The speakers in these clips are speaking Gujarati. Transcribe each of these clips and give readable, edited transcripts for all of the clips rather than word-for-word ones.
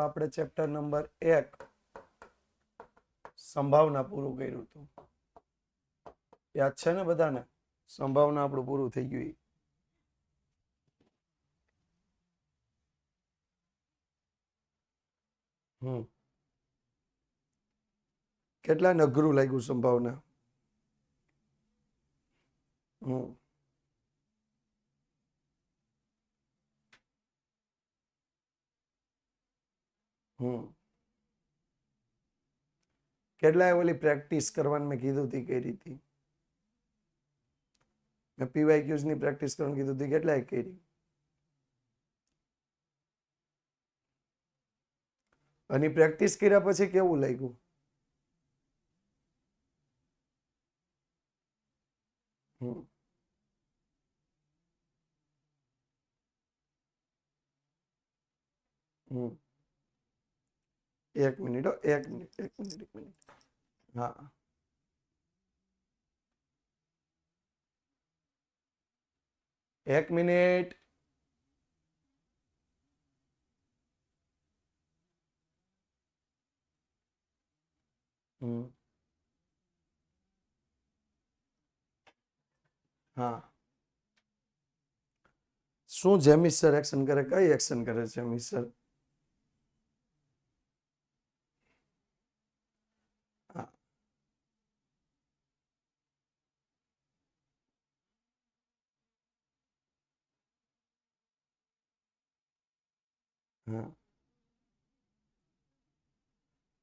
આપણે ચેપ્ટર નંબર 1 સંભાવના પૂરું કર્યું હતું. યાદ છે ને બધાને? સંભાવના આપણું પૂરું થઈ ગયું. કેટલા અઘરું લાગ્યું સંભાવના? કેટલાય ઓલી પ્રેક્ટિસ કરવાની મેં કીધું હતી, કઈ રીતે મેં પીવાયક્યુઝ ની પ્રેક્ટિસ કરવાનું કીધું હતી, કેટલાય કરી? અને પ્રેક્ટિસ કર્યા પછી કેવું લાગ્યું? એક મિનિટ, એક મિનિટ. હા, એક મિનિટ. હા, શું જેમિસ સર એક્શન કરે? કઈ એક્શન કરે જેમિસ સર?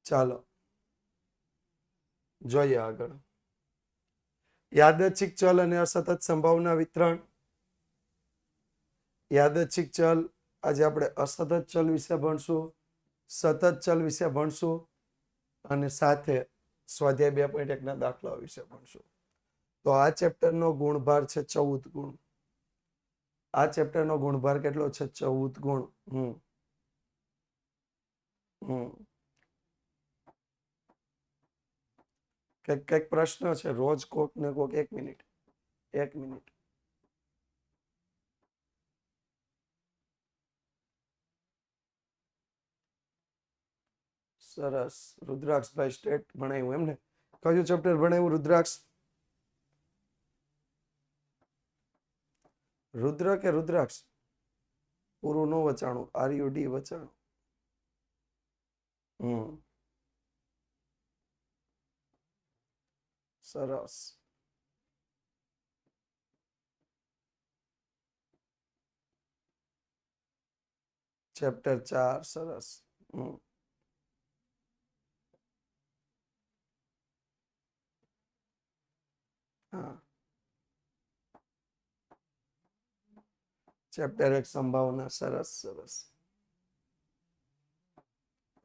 ચાલો જોઈએ આગળ. યાદચ્છિક ચલ અને અસતત સંભાવના વિતરણ. યાદચ્છિક ચલ, આજે આપણે અસતત ચલ વિશે ભણશું, સતત ચલ વિશે ભણશું અને સાથે સ્વાધ્યાય 2.1 ના દાખલાઓ વિશે ભણશું. તો આ ચેપ્ટરનો ગુણભાર છે 14 ગુણ. આ ચેપ્ટરનો ગુણભાર કેટલો છે? 14 ગુણ. કઈક પ્રશ્ન છે? રોજ કોક ને કોક. એક મિનિટ. સરસ. રુદ્રાક્ષભાઈ સ્ટેટ ભણાવ્યું એમને? કયું ચેપ્ટર ભણાવ્યું રુદ્રાક્ષ? રુદ્ર કે રુદ્રાક્ષ? પૂરું નો વચાણું, RUD વચાણું. સરસ. ચેપ્ટર 4. સરસ. હા, ચેપ્ટર 1 સંભાવના. સરસ.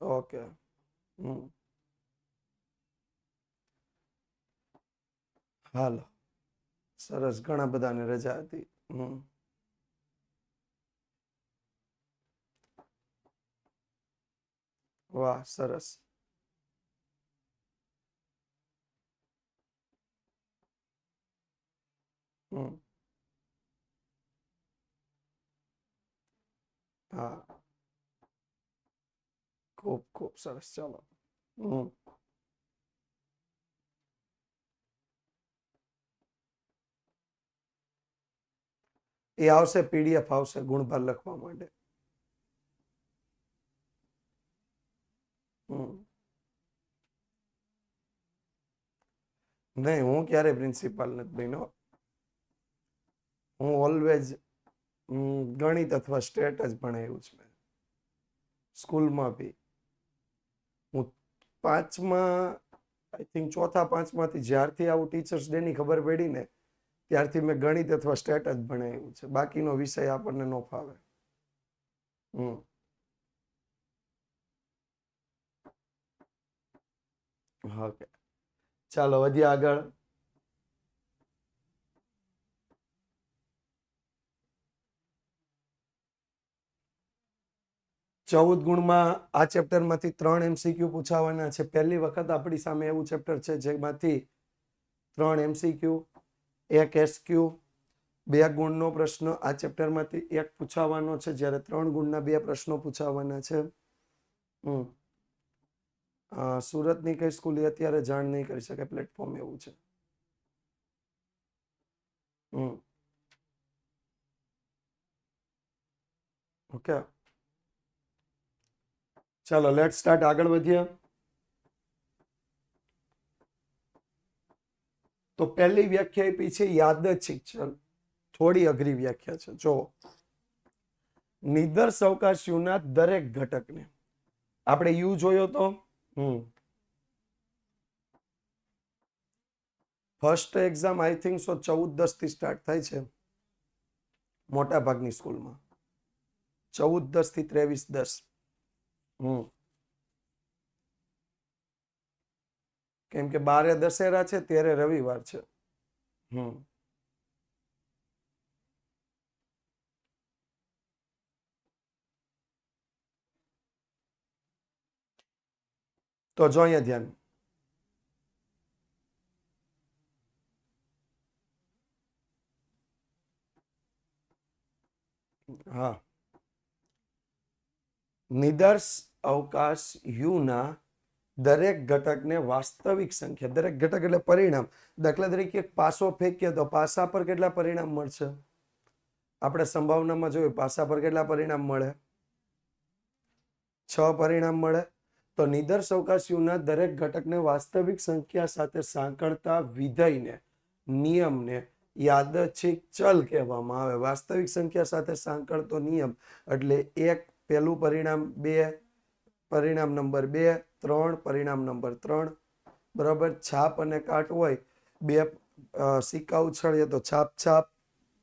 ઓકે. હાલો. સરસ. ઘણા બધાને રજા હતી. વાહ, સરસ. હા, ખૂબ સરસ. ચાલો. એ આવશે, PDF આવશે ગુણભાર લખવા માટે. નહીં, હું ક્યારે પ્રિન્સિપાલ નથી બન્યો. હું ઓલવેઝ ગણિત અથવા સ્ટેટ જ ભણાવ્યું છે સ્કૂલમાં બી. હું 5મા, આઈ થિંક 4થા-5માંથી જ્યારથી આવું ટીચર્સ ડે ની ખબર પડી ને ત્યારથી મેં ગણિત અથવા સ્ટેટ જ ભણાવ્યું છે. બાકીનો વિષય આપણને ન ફાવે. ઓકે, ચાલો વધીએ આગળ. ચૌદ ગુણમાં આ ચેપ્ટરમાંથી 3 MCQ પૂછાવાના છે. પહેલી વખત આપણી સામે એવું ચેપ્ટર છે જેમાંથી 3 MCQ, 1 SQ, 2 ગુણનો પ્રશ્ન આ ચેપ્ટરમાંથી 1 પૂછાવાનો છે, જ્યારે 3 ગુણના 2 પ્રશ્નો પૂછાવાના છે. હમ સુરતની કઈ સ્કૂલ એ અત્યારે જાણ નહીં કરી શકે, પ્લેટફોર્મ એવું છે. હમ ઓકે, ચાલો લેટ સ્ટાર્ટ, આગળ વધીએ. તો પહેલી વ્યાખ્યા આપી છે યાદચ્છિક ચલ. થોડી અઘરી વ્યાખ્યા છે. જો નિદર્શ અવકાશીઓના દરેક ઘટકને, આપણે યુ જોયો તો first exam I think so 14-10 થી સ્ટાર્ટ થાય છે મોટા ભાગની સ્કૂલમાં. 14-10 થી 23-10. કેમ કે 12 દશેરા છે, 13 રવિવાર છે. તો જો અહીંયા ધ્યાન, હા, નિદર્શ અવકાશ યુના દરેક ઘટકને વાસ્તવિક સંખ્યા, દરેક ઘટક એટલે પરિણામ. દાખલા તરીકે એક પાસો ફેંકીએ તો પાસા પર કેટલા પરિણામ મળશે? આપણે સંભાવનામાં જોયું, પાસા પર કેટલા પરિણામ મળે? 6 પરિણામ મળે. તો નિદર્શ અવકાશીઓના દરેક ઘટકને વાસ્તવિક સંખ્યા સાથે સાંકળતા વિધેયને, નિયમને યાદચ્છિક ચલ કહેવામાં આવે. વાસ્તવિક સંખ્યા સાથે સાંકળતો નિયમ એટલે એક, પહેલું પરિણામ 2, પરિણામ નંબર 2, 3, પરિણામ નંબર 3. બરાબર. છાપ અને કાટ હોય, 2 સિક્કા ઉછળીએ તો છાપ છાપ,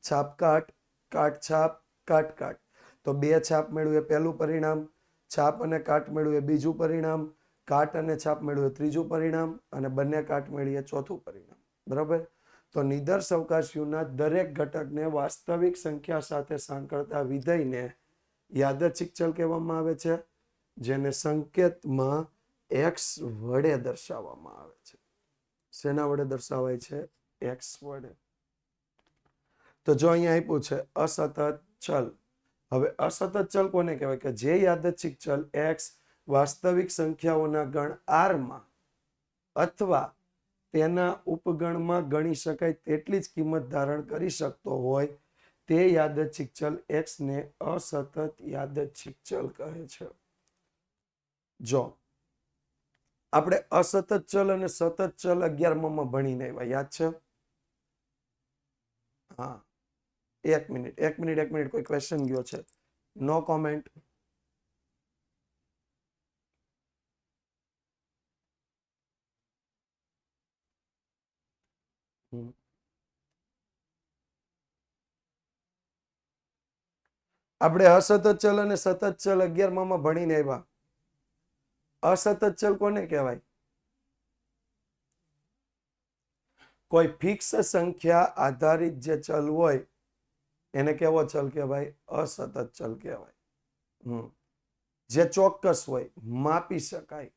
છાપ કાટ, કાટ છાપ, કાટ કાટ. તો 2 છાપ મેળવીએ પહેલું પરિણામ, છાપ અને કાટ મેળવીએ બીજું પરિણામ, કાટ અને છાપ મેળવીએ ત્રીજું પરિણામ, અને બંને કાટ મેળવીએ ચોથું પરિણામ. બરાબર. તો નિદર્શ અવકાશીઓના દરેક ઘટકને વાસ્તવિક સંખ્યા સાથે સાંકળતા વિધેયને યાદચ્છિક ચલ કહેવામાં આવે છે, જેને સંકેતમાં x વડે દર્શાવવામાં આવે છે. શેના વડે દર્શાવાય છે? x વડે. તો જો અહીંયા આપ્યું છે અસતત ચલ. હવે અસતત ચલ કોને કહેવાય? કે જે યાદચ્છિક ચલ x વાસ્તવિક સંખ્યાઓના ગણ r માં અથવા તેના ઉપગણમાં ગણી શકાય તેટલી જ કિંમત ધારણ કરી શકતો હોય તે યાદચ્છિક ચલ x ને અસતત યાદચ્છિક ચલ કહે છે. જો આપણે અસતત ચલ અને સતત ચલ 11માં ભણીને આવ્યા, યાદ છે? હા, એક મિનિટ, કોઈ ક્વેશ્ચન ગયો છે? નો કોમેન્ટ. આપણે અસતત ચલ અને સતત ચલ 11માં ભણીને આવ્યા. અસતત ચલ કોને કહેવાય? કોઈ ફિક્સ સંખ્યા આધારિત જે ચલ હોય એને કેવો ચલ કહેવાય? અસતત ચલ કહેવાય. જે ચોક્કસ હોય, માપી શકાય,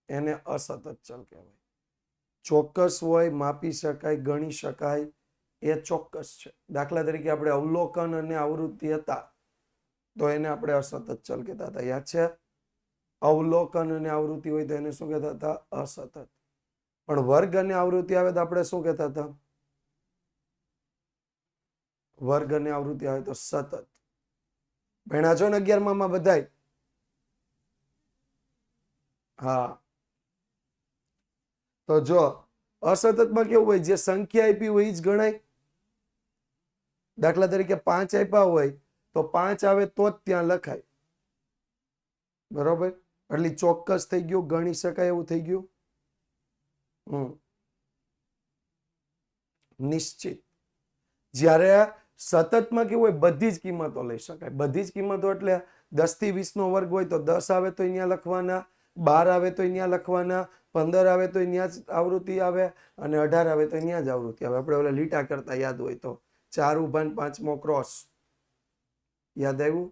એને અસતત ચલ કહેવાય. ચોક્કસ હોય, માપી શકાય, ગણી શકાય, એ ચોક્કસ છે. દાખલા તરીકે આપણે અવલોકન અને આવૃત્તિ હતા તો એને આપણે અસતત ચલ કહેતા હતા, યાદ છે? અવલોકન અને આવૃત્તિ હોય તો એને શું કહેતા હતા? અસતત. પણ વર્ગ અને આવૃત્તિ આવે તો આપણે શું કહેતા હતા? વર્ગ અને આવૃત્તિ આવે તો સતત. ભણ્યા છો ને 11માં બધાય? હા. તો જો અસતતમાં કેવું હોય? જે સંખ્યા આપી હોય એ જ ગણાય. દાખલા તરીકે 5 આપ્યા હોય તો 5 આવે તો જ ત્યાં લખાય. બરોબર. એટલે ચોક્કસ થઈ ગયું, ગણી શકાય એવું થઈ ગયું. નિશ્ચિત. જ્યારે સતતમાં કેવું હોય? બધી જ કિંમતો લઈ શકાય. બધી જ કિંમતો એટલે 10 થી 20 નો વર્ગ હોય તો 10 આવે તો અહીંયા લખવાના, 12 આવે તો અહીંયા લખવાના, 15 આવે તો અહીંયા જ આવૃત્તિ આવે, અને 18 આવે તો અહીંયા જ આવૃત્તિ આવે. આપણે ઓલા લીટા કરતા યાદ હોય તો 4 ઉભા ને 5મો ક્રોસ. યાદ આવ્યું?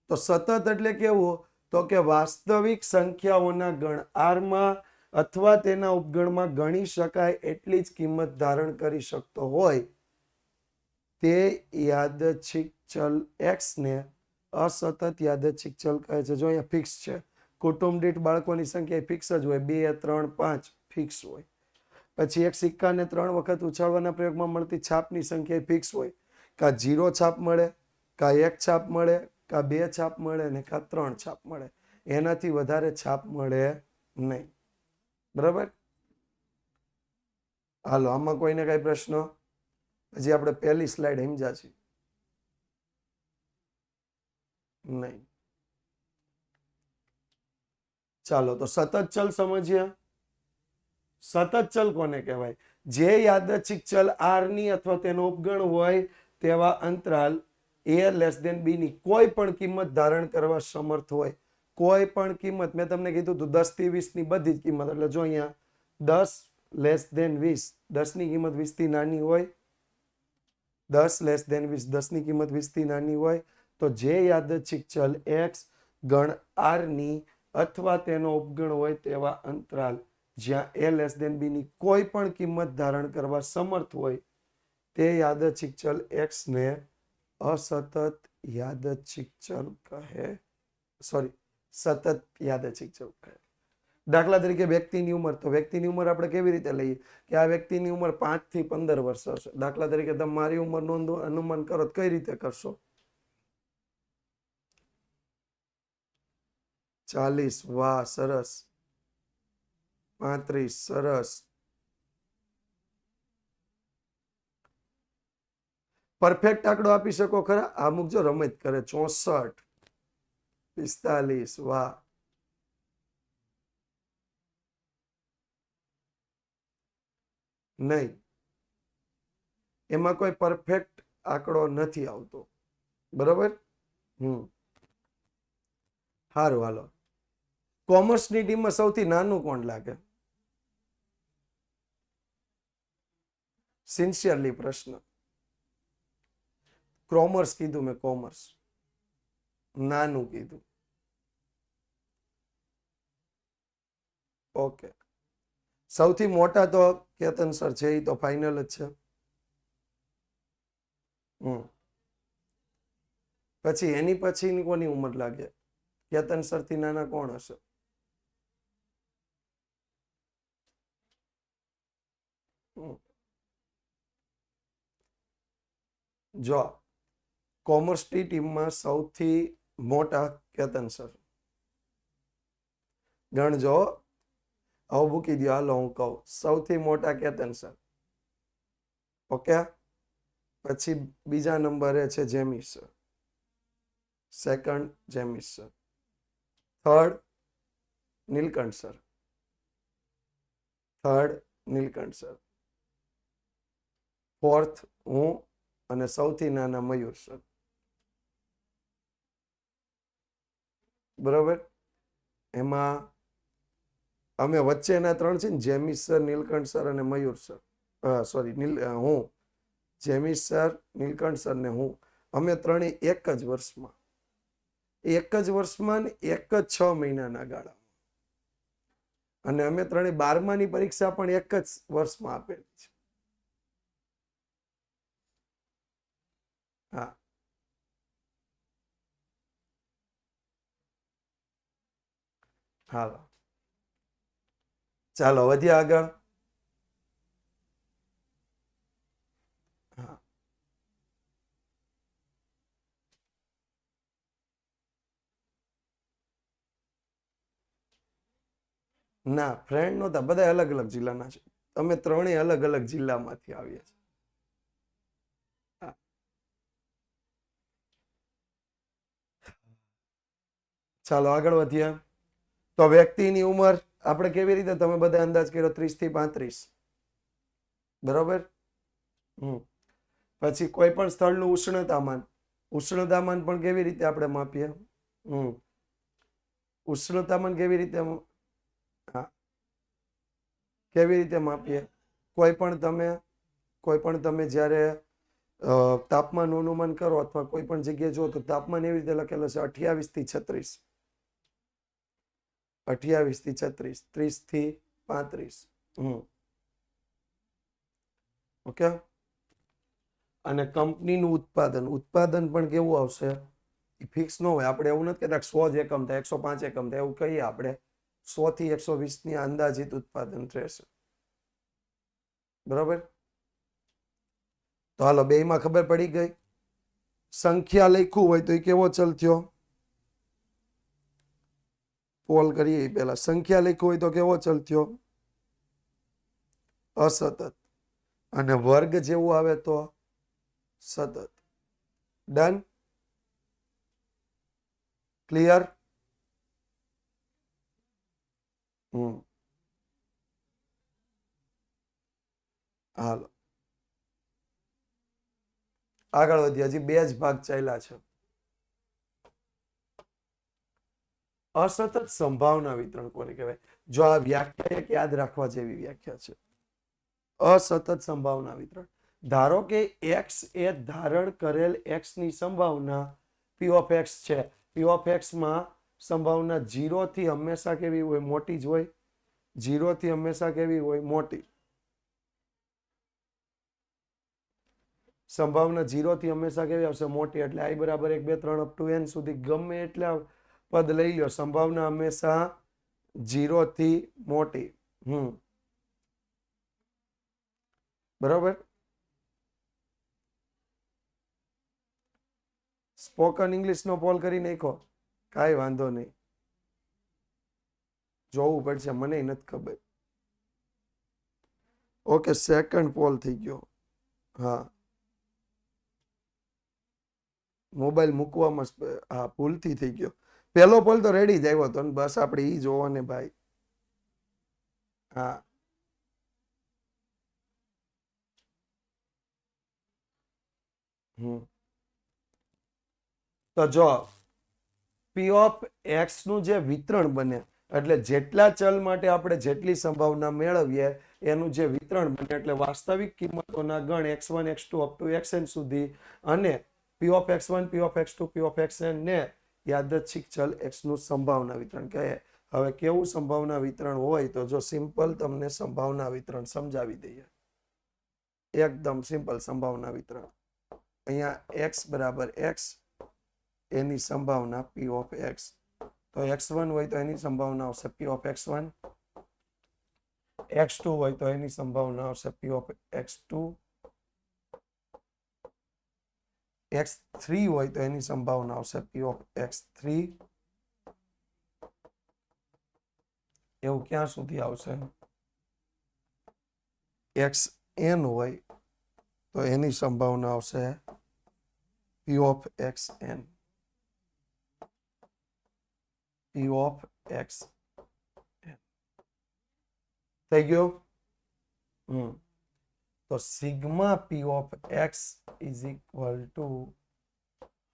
તો સતત એટલે કેવું? તો કે વાસ્તવિક સંખ્યાઓના ગણ r માં અથવા તેના ઉપગણમાં ગણી શકાય એટલી જ કિંમત ધારણ કરી શકતો હોય તે યાદચ્છિક ચલ x ને અસતત યાદચ્છિક ચલ કહે છે. જો અહીંયા ફિક્સ છે, કુટુંબ દીઠ બાળકોની સંખ્યા ફિક્સ જ હોય, 2, 3, 5 ફિક્સ હોય. પછી એક સિક્કાને 3 વખત ઉછાળવાના પ્રયોગમાં મળતી છાપની સંખ્યા ફિક્સ હોય. કાં 0 છાપ મળે, કાં 1 છાપ મળે, કાં 2 છાપ મળે ને કાં 3 છાપ મળે. એનાથી વધારે છાપ મળે નહીં. બરાબર? હાલો, આમાં કોઈને કઈ પ્રશ્ન? હજી આપણે પહેલી સ્લાઇડ સમજ્યા છીએ નહીં. ચાલો તો સતત ચલ સમજ્યા. સતત ચલ કોને કહેવાય? જે યાદચ્છિક ચલ આર ની અથવા તેનો ઉપગણ હોય તેવા અંતરાલ a લેસ દેન b ની કોઈ પણ કિંમત ધારણ કરવા સમર્થ હોય. કોઈ પણ કિંમત, મેં તમને કીધું હતું 10 થી 20 ની બધી જ કિંમત. એટલે જો અહીંયા 10 લેસ દેન 20, 10 ની કિંમત 20 થી નાની હોય, 10 લેસ દેન 20, 10 ની કિંમત 20 થી નાની હોય, તો જે યાદચ્છિક ચલ x ગણ r ની અથવા તેનો ઉપગણ હોય તેવા અંતરાલ જ્યાં a લેસ દેન b ની કોઈ પણ કિંમત ધારણ કરવા સમર્થ હોય તે યાદચ્છિક ચલ x ને અસતત યાદચ્છિક ચલ કહે. સતત યાદચ્છિક ચલ કહે. દાખલા તરીકે વ્યક્તિની ઉંમર, તો વ્યક્તિની ઉંમર આપણે કેવી રીતે લઈએ કે આ વ્યક્તિની ઉંમર 5 થી 15 વર્ષ હશે. દાખલા તરીકે તમે મારી ઉંમરનું અનુમાન કરો તો કઈ રીતે કરશો? 40, વાહ સરસ. 35, સરસ. પરફેક્ટ આંકડો આપી શકો ખરા? આ મૂકજો, રમત કરે. 64, 45, વાહ. નહીં, એમાં કોઈ પરફેક્ટ આંકડો નથી આવતો. બરોબર? સારું, હાલો. કોમર્સની ટીમમાં સૌથી નાનું કોણ લાગે? સિન્સિયરલી પ્રશ્ન. કોમર્સ કીધું મેં, કોમર્સ નાનું કીધું. ઓકે. સૌથી મોટા તો કેતન સર છે, એ તો ફાઇનલ જ છે. પછી એની પછીની કોની ઉંમર લાગે? કેતન સર થી નાના કોણ હશે? જો કોમર્સની ટીમમાં સૌથી મોટા કેતન સર. ગણજો, હવે મૂકી દો. હાલો હું કહું, સૌથી મોટા કેતન સર. ઓકે. પછી બીજા નંબરે છે James sir. Second James sir. Third Neelkanth sir. Third Neelkanth sir. Fourth હું અને સૌથી નાના મયુર સર. બરોબર? એમાં અમે વચ્ચેના 3 છે ને, જેમિસ સર, નીલકંઠ સર અને મયુર સર. હું, જેમિસ સર, નીલકંઠ સર ને હું, અમે ત્રણેય એક જ વર્ષમાં ને એક જ 6 મહિનાના ગાળામાં. અને અમે ત્રણેય 12માની પરીક્ષા પણ એક જ વર્ષમાં આપેલી છે. હા. હાલો, ચાલો વધીએ આગળ. હા. ના, ફ્રેન્ડ નહોતા, બધા અલગ અલગ જિલ્લાના છે. અમે ત્રણેય અલગ અલગ જિલ્લામાંથી આવીએ છીએ. ચાલો આગળ વધીએ. તો વ્યક્તિની ઉંમર આપણે કેવી રીતે, તમે બધા અંદાજ કર્યો 30 થી 35. બરોબર? પછી કોઈ પણ સ્થળનું ઉષ્ણતામાન. ઉષ્ણતામાન પણ કેવી રીતે આપણે માપીએ? ઉષ્ણતામાન કેવી રીતે? હા, કેવી રીતે માપીએ? કોઈ પણ તમે જ્યારે તાપમાનનું અનુમાન કરો અથવા કોઈ પણ જગ્યાએ જો, તો તાપમાન એવી રીતે લખેલું છે 28 થી 36. 28 થી 36, 30 થી 35. ઓકે. અને કંપનીનું ઉત્પાદન પણ કેવું આવશે? ફિક્સ ન હોય. આપણે એવું નથી કહેતા 100 જ એકમ થાય, 105 એકમ થાય, એવું કહીએ આપણે. 100 થી 120 ની અંદાજિત ઉત્પાદન રહેશે. બરોબર? તો હાલો, બેયમાં ખબર પડી ગઈ. સંખ્યા લખ્યું હોય તો એ કેવો ચલ થયો? પોલ કરીએ પેલા. સંખ્યા લખ્યું હોય તો કેવો ચલ થયો? અસતત. અને વર્ગ જેવું આવે તો સતત. ડન? ક્લિયર? હાલો, આગળ વધીએ. હજી 2 જ ભાગ ચાલ્યા છે. અસતત સંભાવના વિતરણ કોને કહેવાય? જો આ વ્યાખ્યા એક યાદ રાખવા જેવી વ્યાખ્યા છે. અસતત સંભાવના વિતરણ. ધારો કે x એ ધારણ કરેલ x ની સંભાવના p of x છે. p of x માં સંભાવના 0 થી હંમેશા કેવી હોય? મોટી જ હોય. 0 થી હંમેશા કેવી હોય? મોટી. સંભાવના 0 થી હંમેશા કેવી આવશે? મોટી. એટલે i બરાબર 1 2 3 અપ ટુ n સુધી ગમે એટલા પદ લઈ લો, સંભાવના હંમેશા 0 થી મોટી. બરોબર? સ્પોકન ઇંગ્લિશ નો પોલ કરી નાખો. કાંઈ વાંધો નહીં. જોવું પડશે, મને નથી ખબર. ઓકે, સેકન્ડ પોલ થઈ ગયો. હા, મોબાઈલ મૂકવામાં હા ભૂલથી થઈ ગયો. પેલો પોલ તો રેડી જ આવ્યો હતો ને, બસ આપણે ઈ જોવો ને ભાઈ. હા, તો જો p of x નું જે વિતરણ બને, એટલે જેટલા ચલ માટે આપણે જેટલી સંભાવના મેળવીએ એનું જે વિતરણ બને, એટલે વાસ્તવિક કિંમતોના ગણ x1 x2 up to xn સુધી, અને p of x1 p of x2 p of xn ને યાદચ્છિક ચલ x નું સંભાવના વિતરણ કહે. હવે કેવું સંભાવના વિતરણ હોય? તો જો સિમ્પલ તમને સંભાવના વિતરણ સમજાવી દઈએ. એકદમ સિમ્પલ સંભાવના વિતરણ. અહીંયા x બરાબર x, એની સંભાવના p of x. તો x1 હોય તો એની સંભાવના આવશે p of x1. x2 હોય તો એની સંભાવના આવશે p of x2. x3 હોય તો એની સંભાવના આવશે p of x3. એવું ક્યાં સુધી આવશે? xn હોય તો એની સંભાવના આવશે p of xn. p of x થઈ ગયું? તો sigma p of x is equal two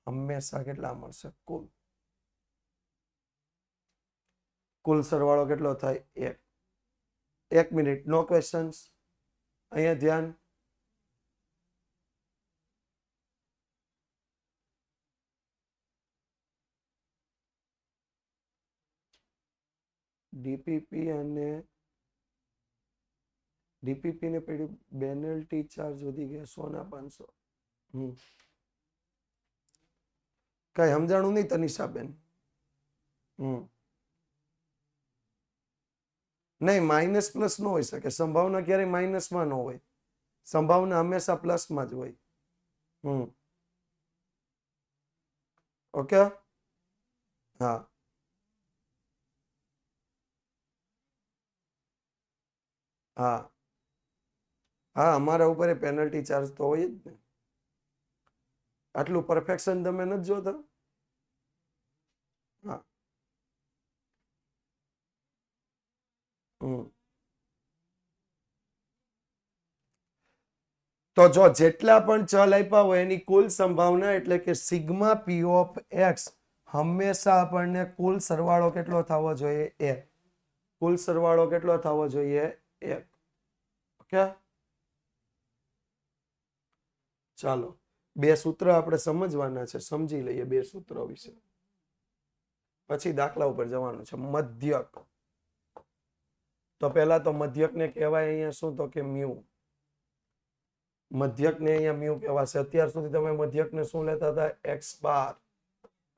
હંમેશા કેટલા મળશે? કુલ. કુલ સરવાળો કેટલો થાય? 1. 1 મિનિટ, નો ક્વેશ્ચન્સ. અહીંયા ધ્યાન. ડીપીપી અને ડીપીપી ને પેલી પેનલ્ટી ચાર્જ વધી ગયા 100 ના 500. કઈ સમજાણું નહીં તનિષાબેન? નહીં, માઇનસ પ્લસ ન હોઈ શકે. સંભાવના ક્યારેય માઇનસમાં ન હોય. સંભાવના હંમેશા પ્લસમાં જ હોય. ઓકે? હા, હા, હા, અમારા ઉપર પેનલ્ટી ચાર્જ તો હોય જ ને. આટલું પરફેક્શન તમે નથી જોતા? હા. તો જો જેટલા પણ ચલ આપ્યા હોય એની કુલ સંભાવના, એટલે કે સિગ્મા p of x, હંમેશા આપણને કુલ સરવાળો કેટલો થવો જોઈએ? 1. કુલ સરવાળો કેટલો થવો જોઈએ? 1. ઓકે? ચાલો, 2 સૂત્ર આપણે સમજવાના છે. સમજી લઈએ 2 સૂત્રો વિશે, પછી દાખલા ઉપર જવાનું છે. મધ્યક. તો પહેલા તો મધ્યકને કહેવાય અહીંયા શું? તો કે મ્યુ. મધ્યકને અહીંયા મ્યુ કહેવાશે. અત્યાર સુધી તમે મધ્યકને શું લેતા હતા? x બાર.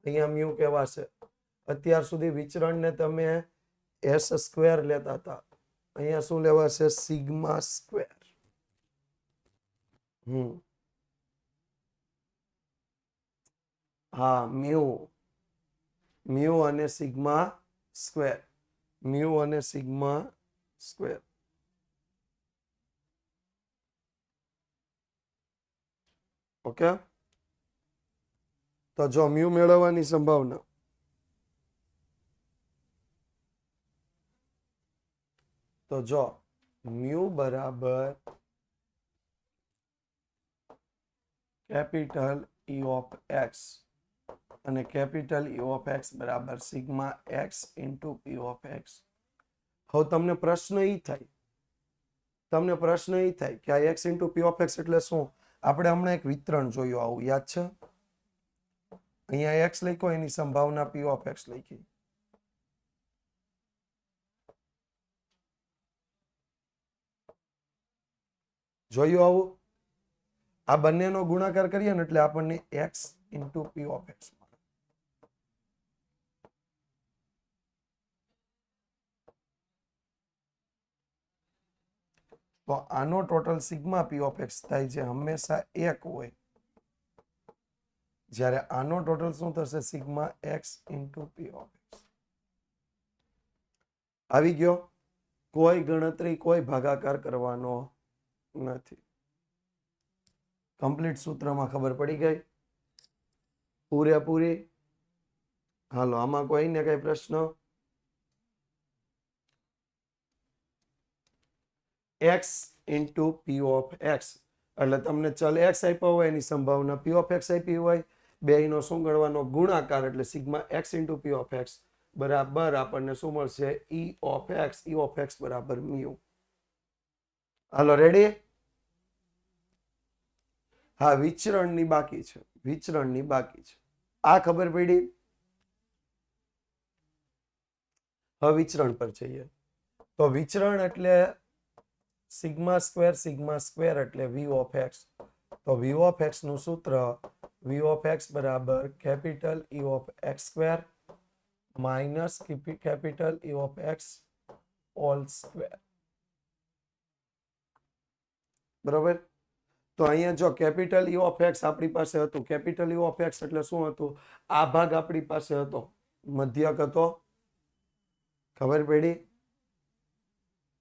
અહીંયા મ્યુ કહેવાશે. અત્યાર સુધી વિચરણને તમે એસ સ્ક્વેર લેતા હતા, અહીંયા શું લેવાશે? Sigma square. હા, મ્યુ અને સિગ્મા સ્ક્વેર. મ્યુ અને સિગ્મા સ્ક્વેર. ઓકે, તો જો મ્યુ મેળવવાની સંભાવના, તો જો મ્યુ બરાબર કેપિટલ E ઓફ એક્સ અને કેપિટલ E ઓફ એક્સ બરાબર sigma x into P of x. હવે તમને પ્રશ્ન એ થાય કે આ x into P of x એટલે શું? આપણે હમણાં એક વિતરણ જોયું આવું, યાદ છે? અહીંયા એક્સ લખ્યો, એની સંભાવના P ઓફ એક્સ લખી. જોયું આવું? આ બંનેનો ગુણાકાર કરીએ ને એટલે આપણને x into P of x મળે. તો આનો total sigma P of x થાય છે હંમેશા 1 હોય, જ્યારે આનો ટોટલ શું થશે? Sigma x into P of x. આવી ગયો? કોઈ ગણતરી, કોઈ ભાગાકાર કરવાનો નથી. કમ્પ્લીટ સૂત્રમાં ખબર પડી ગઈ? પૂરેપૂરી? હાલો, આમાં કોઈને કઈ પ્રશ્ન? X into P of x એટલે તમને ચલ એક્સ આપ્યો હોય, એની સંભાવના P ઓફ એક્સ આપી હોય, બેયનો શું ગણવાનો? ગુણાકાર, એટલે sigma x into P of x બરાબર આપણને શું મળશે? E of x. E of x બરાબર મ્યુ. હાલો, રેડી? હા, વિચરણની બાકી છે. આ ખબર પડી? હવે વિચરણ પર જઈએ. તો વિચરણ એટલે સિગ્મા સ્ક્વેર એટલે V ઓફ એક્સ. તો V ઓફ એક્સ નું સૂત્ર V ઓફ એક્સ બરાબર capital E of x square minus capital E of x whole square. બરોબર? તો અહીંયા જો કેપિટલ E ઓફ એક્સ આપણી પાસે હતું. કેપિટલ E ઓફ એક્સ એટલે શું હતું? આ ભાગ આપણી પાસે હતો, મધ્યક હતો. ખબર પડી?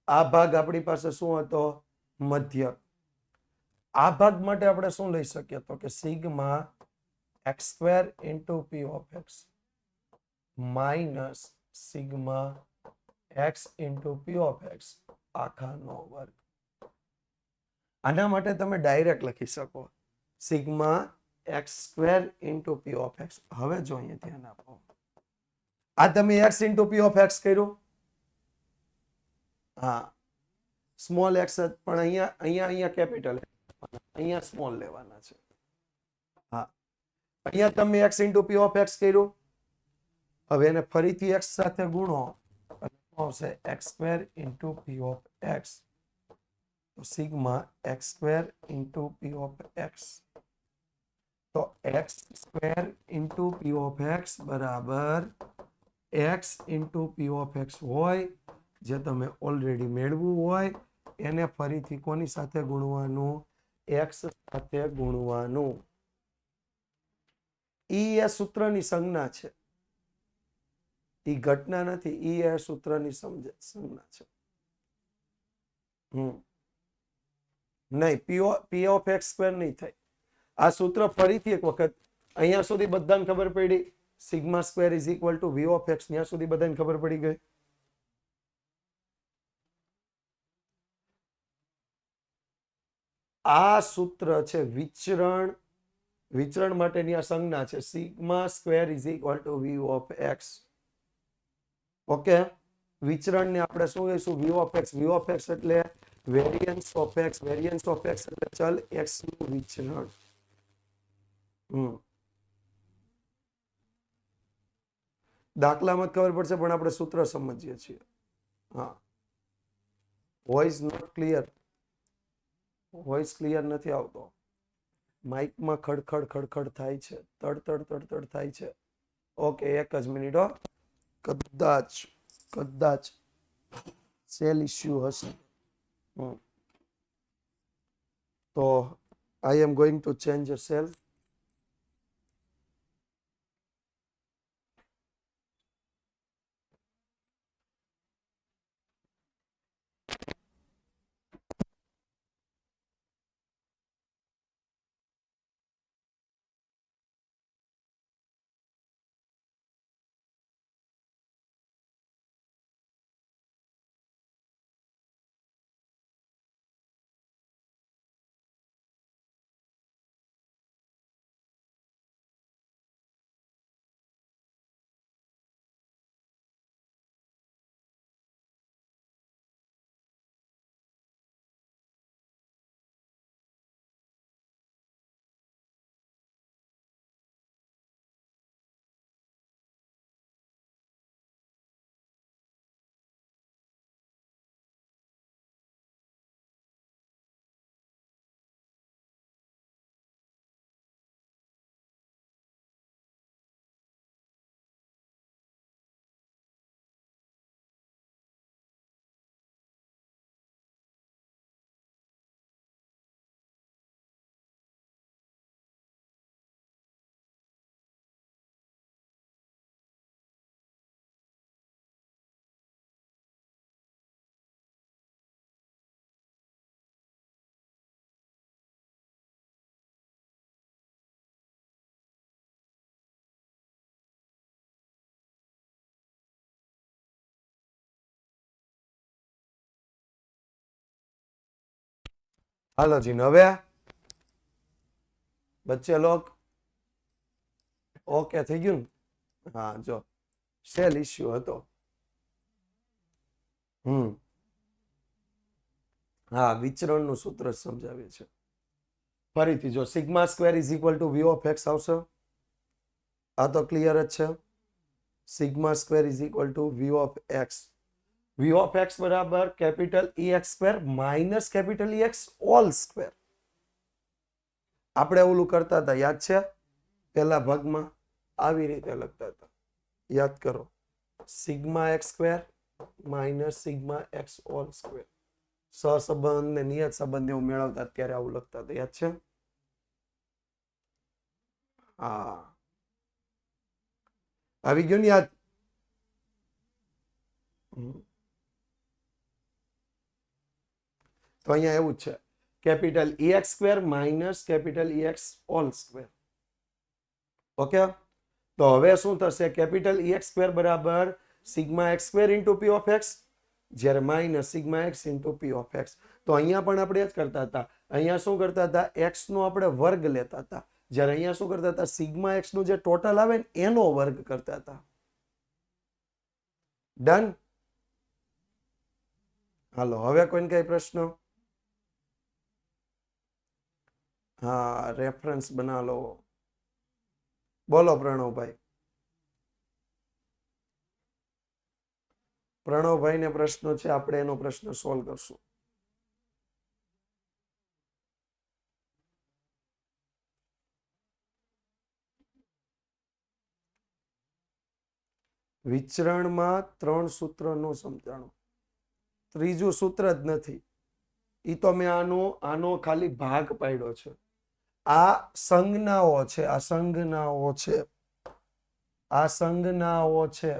આ ભાગ આપણી પાસે શું હતો? મધ્યક. આ ભાગ માટે આપણે શું લઈ શકીએ? તો કે sigma x square into P of x minus sigma x into P of x આખાનો વર્ગ. આના માટે તમે ડાયરેક્ટ લખી શકો sigma x square into P of x. હવે જો અહીંયા ધ્યાન આપો, આ તમે x into P of x કર્યું. હા, સ્મોલ એક્સ પણ અહીંયા કેપિટલ, અહીંયા સ્મોલ લેવાના છે. હા, અહીંયા તમે x into P of x કર્યું. હવે એને ફરીથી એક્સ સાથે ગુણો, આવશે x square into P of x. તો sigma x square into P of x. તો x square into P of x બરાબર x into P of x હોય, જે તમે ઓલરેડી મેળવ્યું હોય, એને ફરીથી કોની સાથે ગુણવાનું? એક્સ સાથે ગુણવાનું. ઈ એ સૂત્રની સંજ્ઞા છે, ઈ ઘટના નથી. ઈ એ સૂત્રની સંજ્ઞા છે. નહીં, P ઓફ એક્સ સ્ક્વેર નહીં થાય. આ સૂત્ર ફરીથી એક વખત, અહીંયા સુધી બધાને ખબર પડી? Sigma square is equal to V of x. ત્યાં સુધી બધાને ખબર પડી ગઈ? આ સૂત્ર છે વિચરણ માટેની આ સંજ્ઞા છે. Sigma square is equal to V of x. Okay, વિચરણને આપણે શું કહીશું? V of x. V of x એટલે variance of x. Variance of x એટલે ચલ એક્સ નું વિચરણ. દાખલામાં ખબર પડશે, પણ આપણે સૂત્ર સમજીએ છીએ. હા, voice not clear. Voice clear નથી આવતો. માઇકમાં ખડખડ થાય છે, તડ થાય છે. ઓકે, એક જ મિનિટ હો. કદાચ સેલ ઇસ્યુ હશે. તો I am going to change a cell. હાલો જી, હવે બચ્ચે લોગ ઓકે થઈ ગયું ને? હા, જો સેલ ઇસ્યુ હતો. હા, વિચરણનું સૂત્ર સમજાવે છે. ફરીથી જો sigma square is equal to V of x આવશે. આ તો ક્લિયર જ છે. Sigma square is equal to V of x. V of x બરાબર capital E x square minus capital E x whole square. આપણે ઓલું કરતા હતા, યાદ છે? પહેલા ભાગમાં આવી રીતે લખતા હતા, યાદ કરો. Sigma x square minus sigma x whole square. સહસંબંધ ને નિયત સંબંધ એવું મેળવતા ત્યારે આવું લખતા હતા, યાદ છે? હા, આવી ગયું ને યાદ? તો અહીંયા એવું છે, capital E x square minus capital E x whole square. Okay, તો હવે શું થશે? કેપિટલ ઈ એક્સ સ્ક્વેર બરાબર sigma x square into P of x, જ્યારે minus sigma x into P of x. તો અહીંયા પણ આપણે જ કરતા હતા. અહીંયા શું કરતા હતા? એક્સ નો આપણે વર્ગ લેતા હતા, જ્યારે અહીંયા શું કરતા હતા? સિગ્મા એક્સ નું જે ટોટલ આવે ને એનો વર્ગ કરતા હતા. ડન? હાલો, હવે કોઈને કઈ પ્રશ્ન? હા, રેફરન્સ બના લો. બોલો પ્રણવભાઈ. પ્રણવભાઈને પ્રશ્ન છે, આપણે એનો પ્રશ્ન સોલ્વ કરશું. વિચરણમાં 3 સૂત્ર નો સમજાણું. ત્રીજું સૂત્ર જ નથી. ઈ તો મેં આનો ખાલી ભાગ પાડ્યો છે. આ સંજ્ઞાઓ છે, આ સંજ્ઞાઓ છે, આ સંજ્ઞાઓ છે.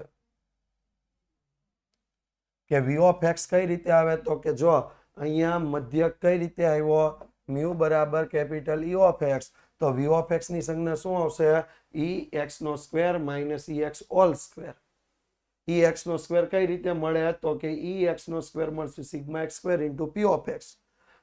કે વી ઓફ એક્સ કઈ રીતે આવે? તો કે જો અહીંયા મધ્યક કઈ રીતે આવ્યો? મ્યુ બરાબર કેપિટલ ઈ ઓફ એક્સ. તો વી ઓફ એક્સ ની સંજ્ઞા શું આવશે? ઈ એક્સ નો square minus E x whole square. E x નો સ્ક્વેર કઈ રીતે મળે? તો કે ઈ એક્સ નો સ્ક્વેર મળશે sigma x square into P of x.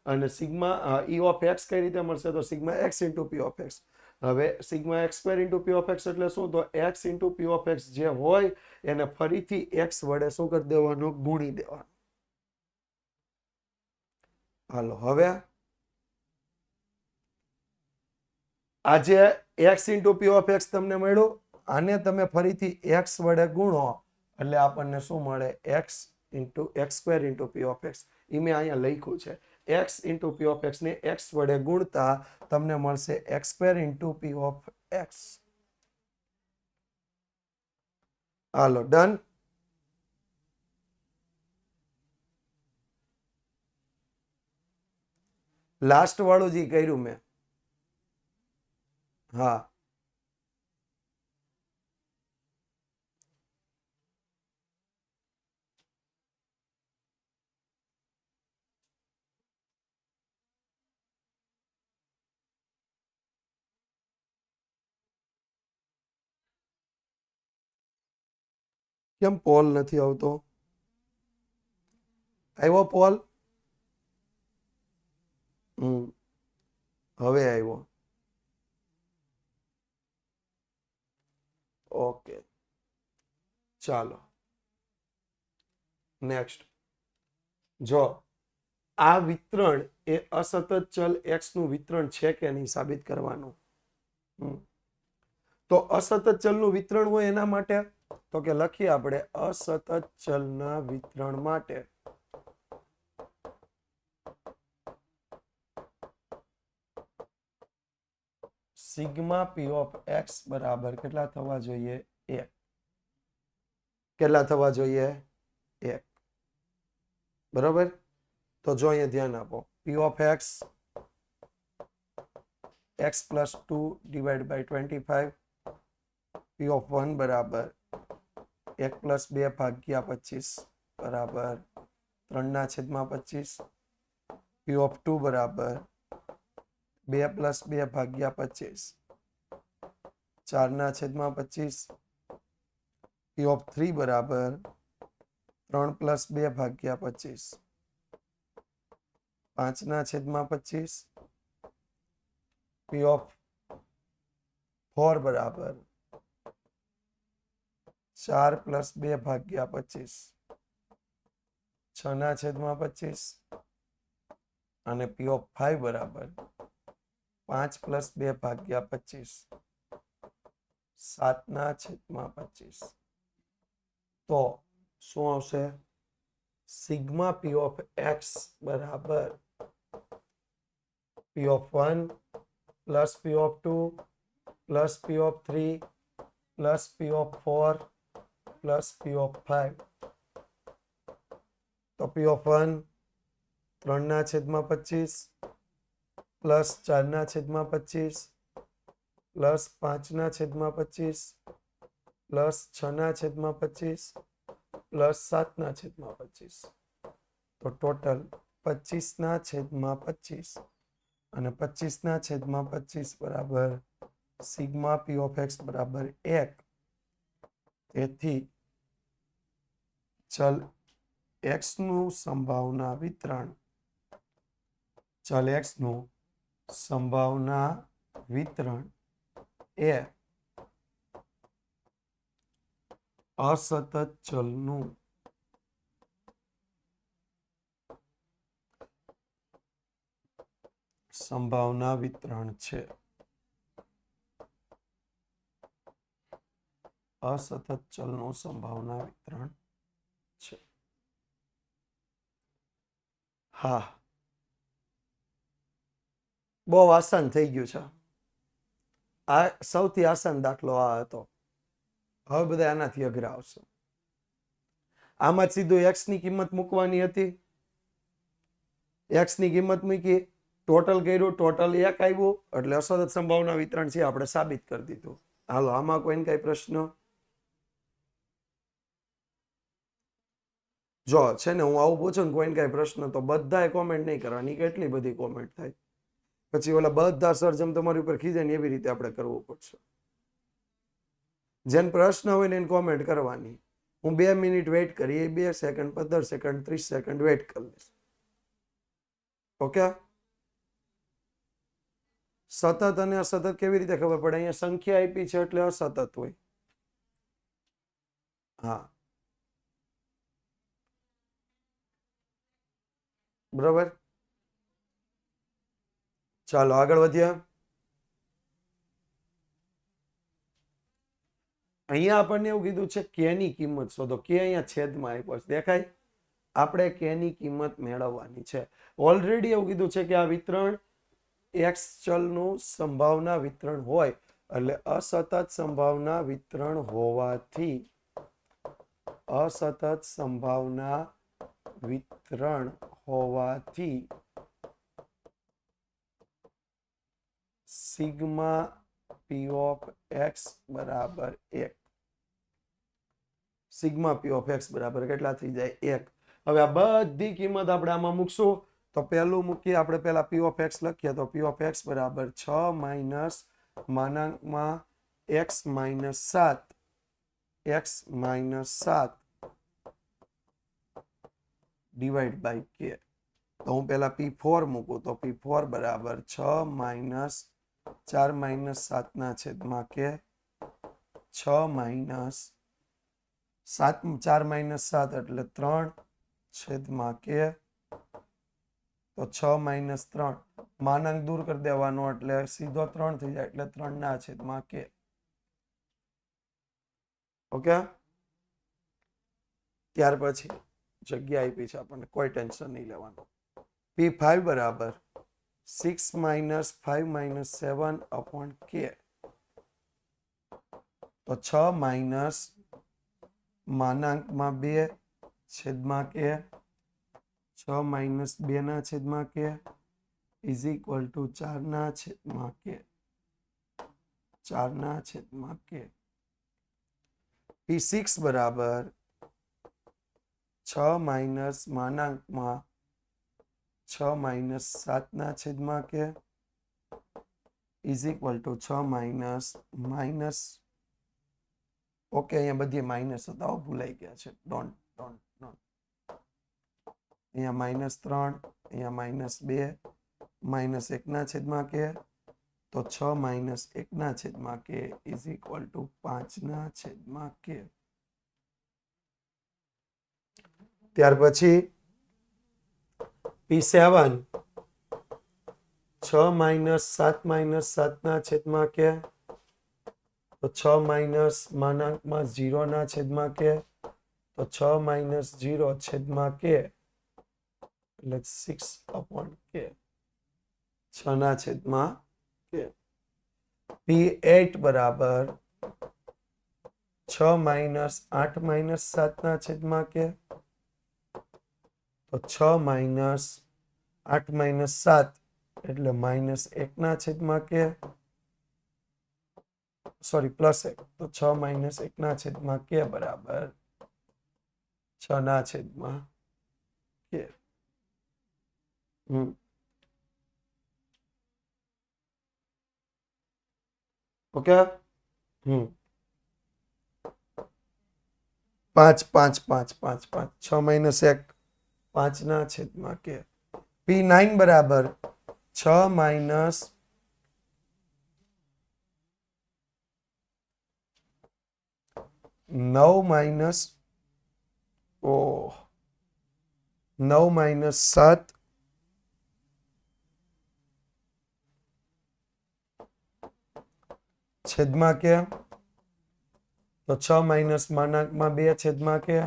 અને સિગ્મા ઈ ઓફ એક્સ કઈ રીતે મળશે? તો sigma x into P of x. હવે sigma x square into P of x એટલે શું? તો x into P of x જે હોય એને ફરીથી એક્સ વડે શું કરી દેવાનું? ગુણી દેવાનું. હાલો, હવે આજે x into P of x તમને મળ્યું. આને તમે ફરીથી એક્સ વડે ગુણો એટલે આપણને શું મળે? X into x square into P of x. એ મેં અહીંયા લખ્યું છે. X into P of x ને એક્સ વડે ગુણતા તમને મળશે x square into P of x. હાલો ડન. લાસ્ટ વાળું જે કર્યું મેં. હા કેમ પોલ નથી આવતો? આવ્યો પોલ? હવે આવ્યો. ઓકે ચાલો નેક્સ્ટ. જો આ વિતરણ એ અસતત ચલ x નું વિતરણ છે કે નહીં સાબિત કરવાનું. તો અસતત ચલનું વિતરણ હોય એના માટે તો કે લખીએ આપણે અસતત ચલના વિતરણ માટે સિગ્મા પી ઓફ એક્સ બરાબર કેટલા થવા જોઈએ? 1. કેટલા થવા જોઈએ? 1. બરાબર. તો જો અહીંયા ધ્યાન આપો. P of X x plus 2 divide by 25. P of 1 બરાબર 1 પ્લસ 2 ભાગ્યા 25 બરાબર 3/25. પી ઓફ 2 બરાબર 2 પ્લસ 2 ભાગ્યા 25 4/25. પી ઓફ 3 બરાબર 3 પ્લસ 2 ભાગ્યા 25 5/25. પી ઓફ 4 બરાબર 4 પ્લસ 2 ભાગ્યા 25 6/25. અને પી ઓફ 5 બરાબર 5 પ્લસ 2 ભાગ્યા 25 7/25. તો શું આવશે? સિગ્મા પી ઓફ એક્સ બરાબર પી of 1 plus P of 2 plus P of 3 plus P of 4 plus P of 5. તો પી of 1 3/25 plus 4/25 plus 5/25 plus 6/25 plus 7/25. તો ટોટલ 25/25 અને 25/25 બરાબર સિગ્મા પી ઓફ એક્સ બરાબર 1. તેથી ચલ x નું સંભાવના વિતરણ ચલ x નું સંભાવના વિતરણ એ અસતત ચલનું સંભાવના વિતરણ છે. અસતત ચલનું સંભાવના વિતરણ છે. હા બહુ આસાન થઈ ગયું છે. આ સૌથી આસાન દાખલો આ હતો. હવે બધા આનાથી અઘરા આવશે. આમાં જ સીધું x ની કિંમત મૂકવાની હતી. x ની કિંમત મૂકી ટોટલ કર્યું ટોટલ 1 આવ્યું એટલે અસતત સંભાવના વિતરણ છે આપણે સાબિત કરી દીધું. હાલો આમાં કોઈને કઈ પ્રશ્ન? જો છે ને હું આવું પૂછું ને કોઈને કઈ પ્રશ્ન તો બધાએ કોમેન્ટ નહીં કરવાની. કેટલી બધી કોમેન્ટ થાય પછી ઓલા બધા સર જેમ તમારી ઉપર ખીજે ને એવી રીતે આપણે કરવું પડશે. જેને પ્રશ્ન હોય ને એને કોમેન્ટ કરવાની. હું 2 મિનિટ વેઇટ કરી 2 સેકન્ડ 15 સેકન્ડ 30 સેકન્ડ વેઇટ કરી લઈશ. ઓકે. સતત અને અસતત કેવી રીતે ખબર પડે? અહીંયા સંખ્યા આપી છે એટલે અસતત હોય. હા બરાબર. ચાલો આગળ વધ્યા. અહીંયા આપણને એવું કીધું છે કે ની કિંમત શોધો. કે અહીંયા છેદમાં આપ્યો છે દેખાય. આપણે કે ની કિંમત મેળવવાની છે. ઓલરેડી એવું કીધું છે કે આ વિતરણ એક્સ ચલનું સંભાવના વિતરણ હોય એટલે અસતત સંભાવના વિતરણ હોવાથી અસતત સંભાવના વિતરણ હોવાથી સિગ્મા પી ઓફ એક્સ બરાબર 1. સિગ્મા પી ઓફ એક્સ બરાબર કેટલા થઈ જાય? 1. હવે આ બધી કિંમત આપણે આમાં મૂકશું. તો પહેલું મૂકીએ આપણે, પહેલા પી ઓફ એક્સ લખીએ તો પી ઓફ એક્સ બરાબર 6 માઇનસ માનાંકમાં x minus 7 divide by K. તો હું પહેલા P4 મૂકું તો P4 બરાબર 6 માઇનસ 4 માઇનસ 7 ના છેદમાં કે 6 માઇનસ 7 4 માઇનસ 7 એટલે 3 છેદમાં કે. તો 6 માઇનસ 3 માનાંક દૂર કરી દેવાનો એટલે સીધો 3 થઈ જાય એટલે 3 ના છેદમાં કે. ઓકે, ત્યાર પછી જગ્યા આપી છે આપણને, કોઈ ટેન્શન નહીં લેવાનું. P5 બરાબર 6 માઇનસ 5 માઇનસ 7 અપોન કે. તો 6 માઇનસ માનાંકમાં 2 છેદમાં કે 6 માઇનસ 2 ના છેદમાં કે ઇઝ ઇક્વલ ટુ 4 ના છેદમાં કે. 4 ના છેદમાં કે. P6 બરાબર 6 માઇનસ માનાંકમાં 6 માઇનસ 7 ના છેદમાં કે is equal two 6 minus minus, okay અહીંયા બધી માઇનસ હતા, ભૂલાઈ ગયા છે, ડોન્ટ. અહીંયા માઇનસ 3, અહીંયા માઇનસ 2, માઇનસ 1 ના છેદમાં કે. તો 6 માઇનસ 1 ના છેદમાં કે ઇઝ ઇક્વલ ટુ 5 ના છેદમાં કે. ત્યાર પછી P7 6 માઇનસ 7 માઇનસ 7 ના છેદમાં કે. તો 6 માઇનસ માનાંકમાં 0 ના છેદમાં કે. તો 6 માઇનસ 0 છેદમાં કે એટલે 6 અપોન કે. 6 ના છેદમાં કે. P8 બરાબર 6 માઇનસ 8 માઇનસ 7 ના છેદમાં કે. તો 6 માઇનસ 8 માઇનસ 7 એટલે માઇનસ 1 ના છેદમાં કે, સોરી પ્લસ 1. તો 6 માઇનસ 1 ના છેદમાં કે બરાબર 6 ના છેદમાં કે. ઓકે, 5 5 5 5 5 6 માઇનસ 1 5 ના છેદમાં કે. P9 બરાબર 6 માઇનસ 9 માઇનસ 7 છેદમાં કે. તો 6 માઇનસ માનાંકમાં 2 છેદમાં કે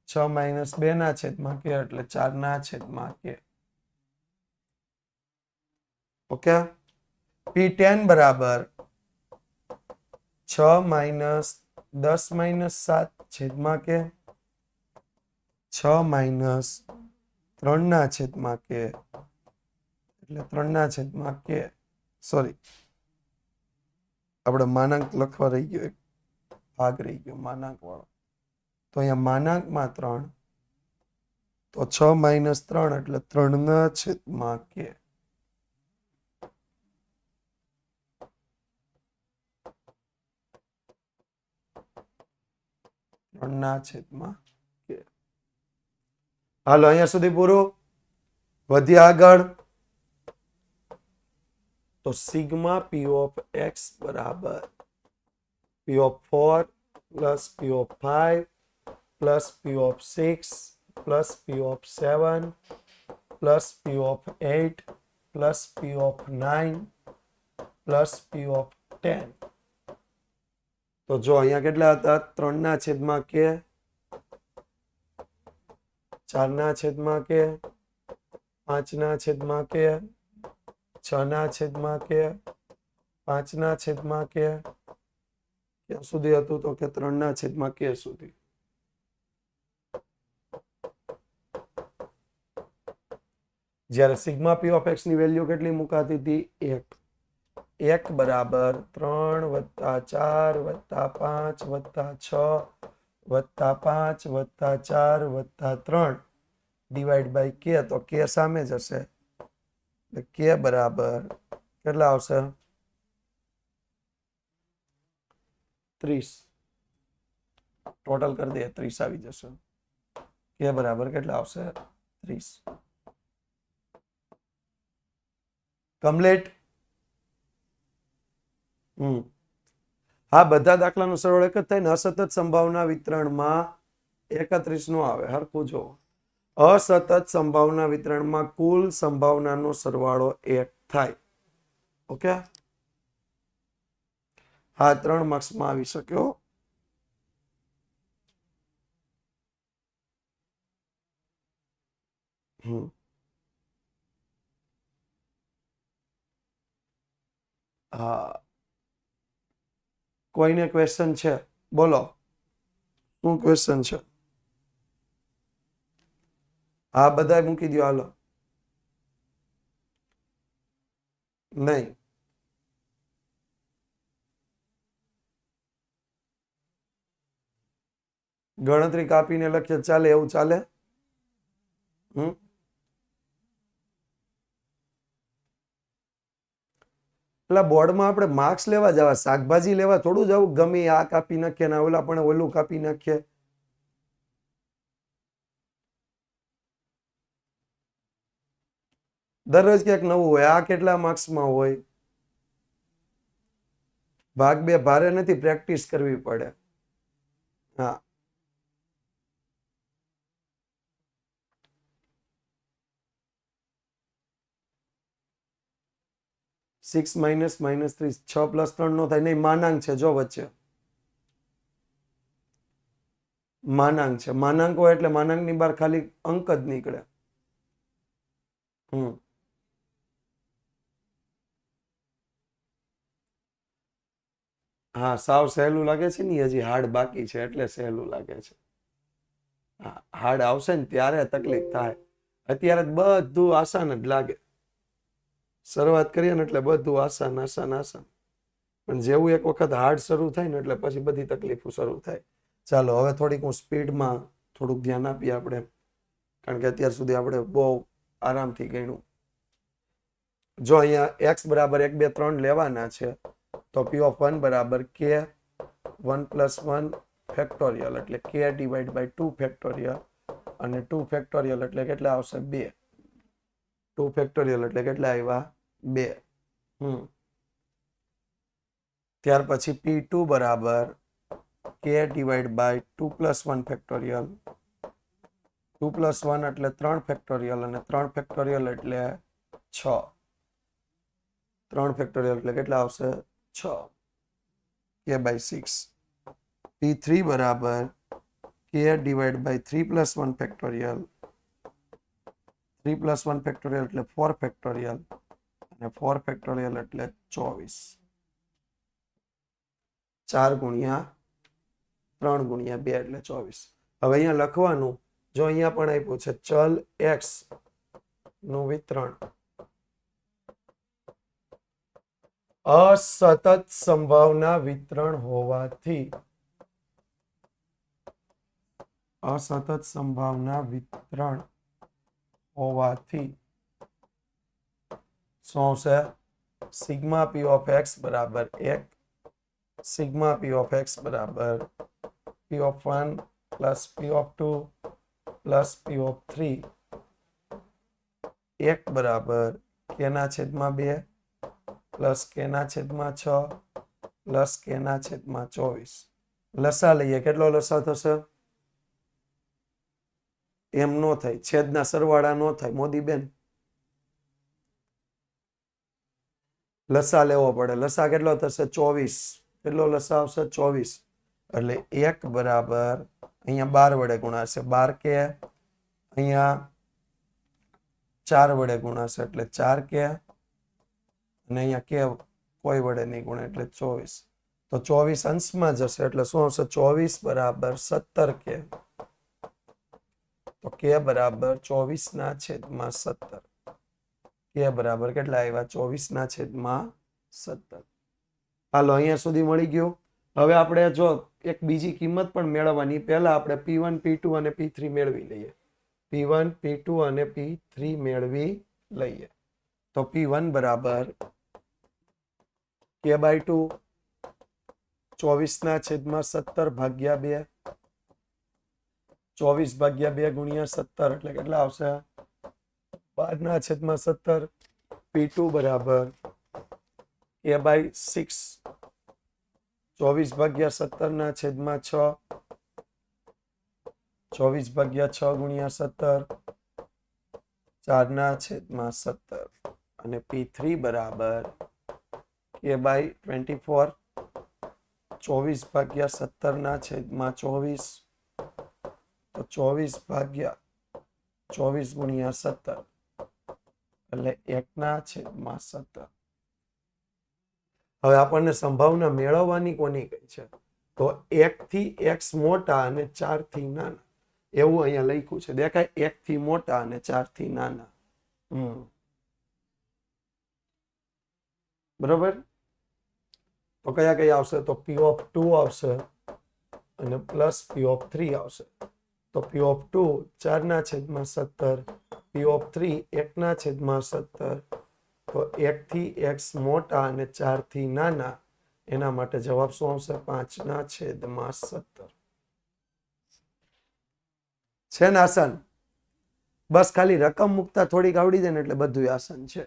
6 માઇનસ 2 ના છેદમાં કે એટલે 4 ના છેદમાં કે. ઓકે, P10 બરાબર 6 માઇનસ 10 માઇનસ 7 છેદમાં કે 6 માઇનસ 3 ના છેદમાં કે એટલે 3 ના છેદમાં કે. સોરી, આપણે માનાંક લખવા રહી ગયો, એક ભાગ રહી ગયો માનાંક વાળો. તો અહીંયા માનાંકમાં 3, તો 6 માઇનસ 3 એટલે 3 ના છેદમાં કે. 3 ના છેદમાં કે. હાલો અહીંયા સુધી પૂરું. વધ્યા આગળ. તો સિગ્મા પી ઓફ એક્સ બરાબર પી of 4 plus P of 5 plus P of 6 plus P of 7 plus P of 8 plus P of 9 plus P of 10. તો જો અહીંયા કેટલા હતા? 3 ના છેદમાં કે, 4 ના છેદમાં કે, 5 ના છેદમાં કે, 6 ના છેદમાં કે, 5 ના છેદમાં કે, ક્યાં સુધી હતું? તો કે 3 ના છેદમાં કે સુધી. જ્યારે સિગ્મા પી ઓફ એક્સ ની વેલ્યુ કેટલી મુકાતી હતી? 1 બરાબર 3 વત્તા 4 વત્તા 5 વત્તા 6 વત્તા 5 વત્તા 4 વત્તા 3 ડિવાઈડ બાય કે, તો કે સામે જ હશે. કે બરાબર કેટલા આવશે? 30. ટોટલ કરી દે 30 આવી જશે. કે બરાબર કેટલા આવશે? 30. કમ્પ્લીટ. હા, બધા દાખલાનો સરવાળો એક જ થાય ને. અસતત સંભાવના વિતરણમાં 31 નો આવે. હરખું જો. અસતત સંભાવના વિતરણમાં કુલ સંભાવનાનો સરવાળો 1 થાય. ઓકે. હા, 3 માર્ક્સમાં આવી શક્યો. હા, કોઈને ક્વેશ્ચન છે? બોલો, શું ક્વેશ્ચન છે? હા, બધાય મૂકી દો. હાલો. નહીં. ગણતરી કાપીને લખીએ ચાલે? એવું ચાલે? પેલા બોર્ડમાં આપણે માર્ક્સ લેવા જવા, શાકભાજી લેવા થોડું જવું. ગમે આ કાપી નાખીએ ને ઓલા પણ ઓલું કાપી નાખીએ. દરરોજ ક્યાંક નવું હોય. આ કેટલા માર્ક્સમાં હોય? ભાગ 2 ભારે નથી, પ્રેક્ટિસ કરવી પડે. હા, 6 માઇનસ -3 6 + 3 નો થાય. નહીં, માનાંક છે જો વચ્ચે. માનાંક છે. માનાંક હોય એટલે માનાંકની બહાર ખાલી અંક જ નીકળે. હા, સાવ સહેલું લાગે છે ને. હજી હાર્ડ બાકી છે એટલે સહેલું લાગે છે. હા, હાર્ડ આવશે ને ત્યારે તકલીફ થાય. અત્યારે બધું આસાન જ લાગે. શરૂઆત કરીએ ને એટલે બધું આસાન આસાન આસાન. પણ જેવું એક વખત હાર્ડ શરૂ થાય ને એટલે પછી બધી તકલીફો શરૂ થાય. ચાલો, હવે થોડીક હું સ્પીડમાં થોડુંક ધ્યાન આપીએ આપણે, કારણ કે અત્યાર સુધી આપણે બહુ આરામથી ગણ્યું. જો અહીંયા x બરાબર 1 2 3 લેવાના છે, તો p of 1 બરાબર k 1 + 1 ફેક્ટોરિયલ એટલે k ડિવાઈડ બાય 2 ફેક્ટોરિયલ, અને 2 ફેક્ટોરિયલ એટલે કેટલા આવશે? 2. 2 ફેક્ટોરિયલ એટલે કેટલા આવ્યા? 2. ત્યાર પછી p2 બરાબર k ડિવાઈડ બાય 2 + 1 ફેક્ટોરિયલ. 2 + 1 એટલે 3 ફેક્ટોરિયલ, અને 3 ફેક્ટોરિયલ એટલે 6. 3 ફેક્ટોરિયલ એટલે કેટલા આવશે? 6. k/6. p3 બરાબર k divide by 3 + 1 factorial. 3 + 1 factorial એટલે 4 ફેક્ટોરિયલ, અને 4 ફેક્ટોરિયલ એટલે 24. 4 × 3 × 2 એટલે 24. હવે અહીંયા લખવાનું, જો અહીંયા પણ આપ્યું છે ચલ x નું વિતરણ અસતત સંભાવના વિતરણ હોવાથી, અસતત સંભાવના વિતરણ હોવાથી શું આવશે? સિગ્મા p of x બરાબર 1, સિગ્મા p of x બરાબર p of 1 plus p of 2 plus p of 3, 1 બરાબર k ના છેદમાં 2 પ્લસ k ના છેદમાં 6 પ્લસ k ના છેદમાં 24. લસા લઈએ. કેટલો લસા થશે? એમ નો થાય, છેદના સરવાળા નો થાય મોદી બેન. લસા લેવો પડે. લસા કેટલો થશે? 24. કેટલો લસા આવશે? 24. એટલે 1 બરાબર અહીંયા 12 વડે ગુણાશે 12k, અહીંયા 4 વડે ગુણાશે એટલે 4k, અને અહીંયા કે કોઈ વડે નહીં ગુણે એટલે 24. તો 24 અંશમાં જશે એટલે શું આવશે? 24 બરાબર 17k. તો k બરાબર 24 ના છેદમાં 17. કે બરાબર કેટલા આવ્યા 24/17. હાલો અહીંયા સુધી મળી ગયું. હવે આપણે જો એક બીજી કિંમત પણ મેળવવાની, પહેલા આપણે P1 P2 અને P3 મેળવી લઈએ. P1 P2 અને P3 મેળવી લઈએ. તો P1 બરાબર K/2 24/17 ભાગ્યા 2. 24/2 ગુણ્યા 17 એટલે કેટલા આવશે 12/17. P2 બરાબર K/6 24/17/6. 24/6 ગુણ્યા 17 4/17. અને P3 બરાબર K/24 24/17/24. તો 24/24 ગુણ્યા 17 એટલે 1/17. હવે આપણને સંભાવના મેળવવાની કોની કઈ છે? તો 1 થી x મોટા અને 4 થી નાના એવું અહીંયા લખ્યું છે. દેખાય 1 થી મોટા અને 4 થી નાના. બરોબર. તો કયા કયા આવશે? તો P2 આવશે અને પ્લસ P3 આવશે. તો P2 4/17, P3 1/17. તો 1 થી x મોટા અને 4 થી નાના એના માટે જવાબ શું આવશે? 5/17. છે ને આસાન? બસ ખાલી રકમ મૂકતા થોડીક આવડી જાય ને એટલે બધું આસાન છે.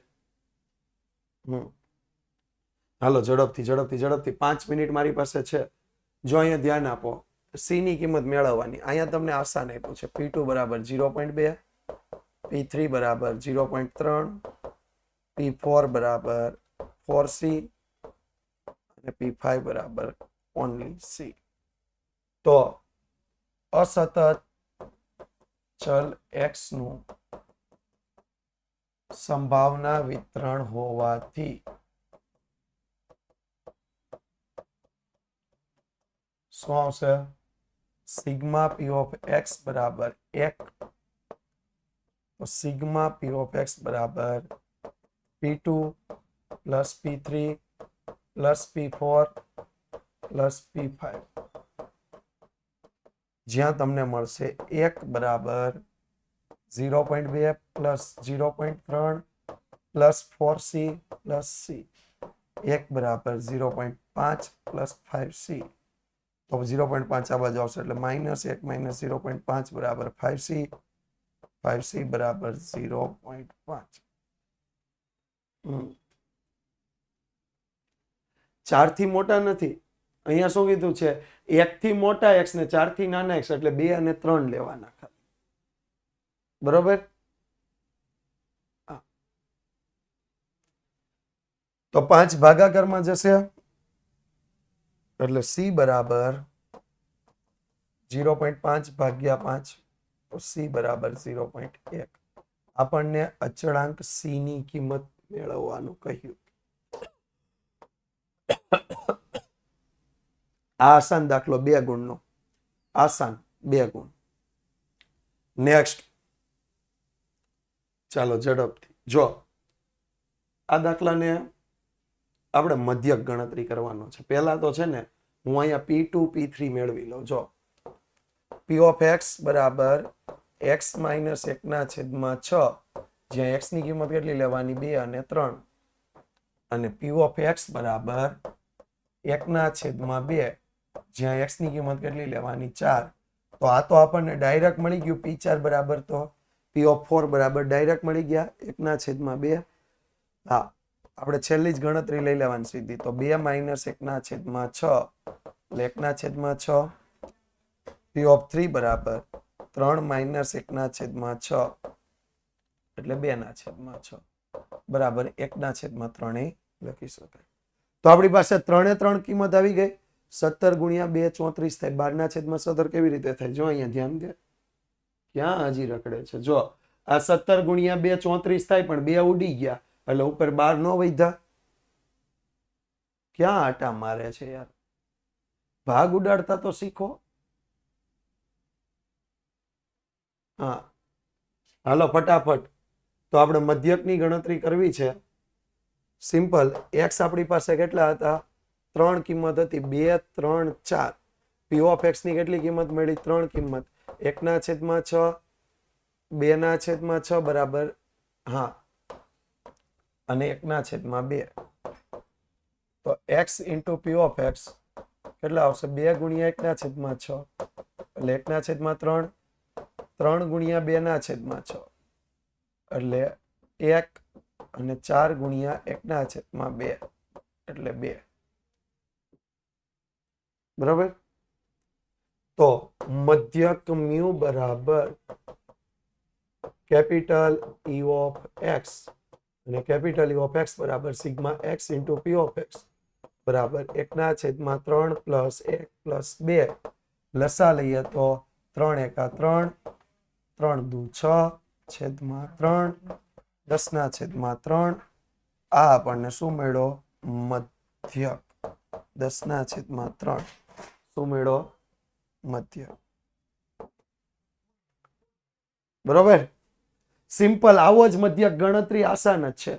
હાલો ઝડપથી 5 મિનિટ મારી પાસે છે. જો અહીંયા ધ્યાન આપો, સી ની કિંમત મેળવવાની. અહીંયા તમને આસાન આપ્યું છે. P2 બરાબર 0.2, P3 બરાબર 0.3, P4 બરાબર 4C અને P5 બરાબર ઓનલી C. તો અસતત ચલ x નું સંભાવના વિતરણ હોવાથી શું આવશે? સિગ્મા P of x બરાબર 1. તો સિગ્મા P of x બરાબર P2 plus P3 plus P4 plus P5. જ્યાં તમને મળશે 1 બરાબર 0.2 plus 0.3 plus 4C plus C. 1 બરાબર 0.5 પ્લસ 5C. તો 0.5 આ બાજુ આવશે એટલે -1 - 0.5 બરાબર 5C. 5C બરાબર 0.5. 4 થી મોટા નથી. અહીંયા શું કીધું છે? 1 થી મોટા x ને 4 થી નાના x એટલે 2 અને 3 લેવાના. બરોબર. તો 5 ભાગાકારમાં જશે એટલે C બરાબર 0.5 ભાગ્યા 5. તો C બરાબર 0.1. આપણને અચળાંક C ની કિંમત મેળવવાનું કહ્યું. આસાન દાખલો 2 ગુણનો. આસાન 2 ગુણ. નેક્સ્ટ. ચાલો ઝડપથી જો આ દાખલાને આપણે મધ્યક ગણતરી કરવાનો છે. પહેલા તો છે ને હું અહીંયા P2 P3 મેળવી લઉં. જો P of x બરાબર x - 1/6 જ્યાં x ની કિંમત કેટલી લેવાની? 2 અને 3. અને P of x બરાબર 1/2 જ્યાં x ની કિંમત કેટલી લેવાની? 4. તો આ તો આપણને ડાયરેક્ટ મળી ગયું. P4 બરાબર તો P of 4 બરાબર ડાયરેક્ટ મળી ગયા 1/2. હા, આપણે છેલ્લી જ ગણતરી લઈ લેવાની સીધી. તો 2 - 1/6 એટલે 1/6. P of 3 બરાબર 3 - 1/6 એટલે 2/6 બરાબર 1/3 લખી શકાય. તો આપણી પાસે 3 કિંમત આવી ગઈ. 17 ગુણ્યા 2 34 થાય. 12/17 કેવી રીતે થાય? જો અહીંયા ધ્યાન દે. ક્યાં હજી રખડે છે? જો આ 17 ગુણ્યા 2 34 થાય પણ 2 ઉડી ગયા એટલે ઉપર 12 નો વધ્યા. ક્યાં આટા મારે છે યાર? ભાગ ઉડાડતા તો શીખો. હા હાલો ફટાફટ. તો આપણે મધ્યકની ગણતરી કરવી છે. સિમ્પલ. એક્સ આપણી પાસે કેટલા હતા? 3 કિંમત હતી. 2, 3, 4. પી ઓફ એક્સ ની કેટલી કિંમત મળી? 3 કિંમત. 1/6, 2/6 બરાબર હા અને 1/2. તો x into P of x કેટલા આવશે? 2 ગુણ્યા 1/6 એટલે 1/3. 3 ગુણ્યા 2/6 એટલે 1 અને 4 ગુણ્યા 1/2 એટલે 2. બરાબર. તો મધ્યક મ્યુ બરાબર કેપિટલ E ઓફ x અને કેપિટલ E ઓફ x બરાબર sigma x into P of x બરાબર 1/3 પ્લસ 1 પ્લસ 2. લસા લઈએ તો 3 એકા 3, 3 દુ 6 છેદમાં 3 10/3. આ આપણને શું મળ્યો? મધ્યક. 10/3 શું મળ્યો? મધ્યક. બરોબર. સિમ્પલ. આવો જ મધ્યક ગણતરી આસાન જ છે,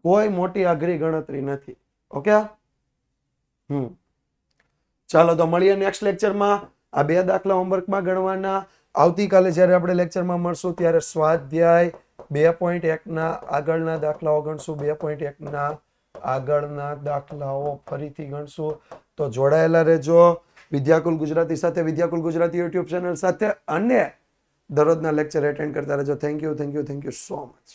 કોઈ મોટી અઘરી ગણતરી નથી. ઓકે. ચાલો તો મળીએ નેક્સ્ટ લેક્ચરમાં. આ 2 દાખલા હોમવર્કમાં ગણવાના. આવતીકાલે જ્યારે આપણે લેક્ચરમાં મળશું ત્યારે સ્વાધ્યાય 2.1 ના આગળના દાખલાઓ ગણશું. 2.1 ના આગળના દાખલાઓ ફરીથી ગણશું. તો જોડાયેલા રહેજો વિદ્યાકુલ ગુજરાતી સાથે, વિદ્યાકુલ ગુજરાતી યુટ્યુબ ચેનલ સાથે, અને દરરોજના લેક્ચર એટેન્ડ કરતા રહેજો. Thank you so much.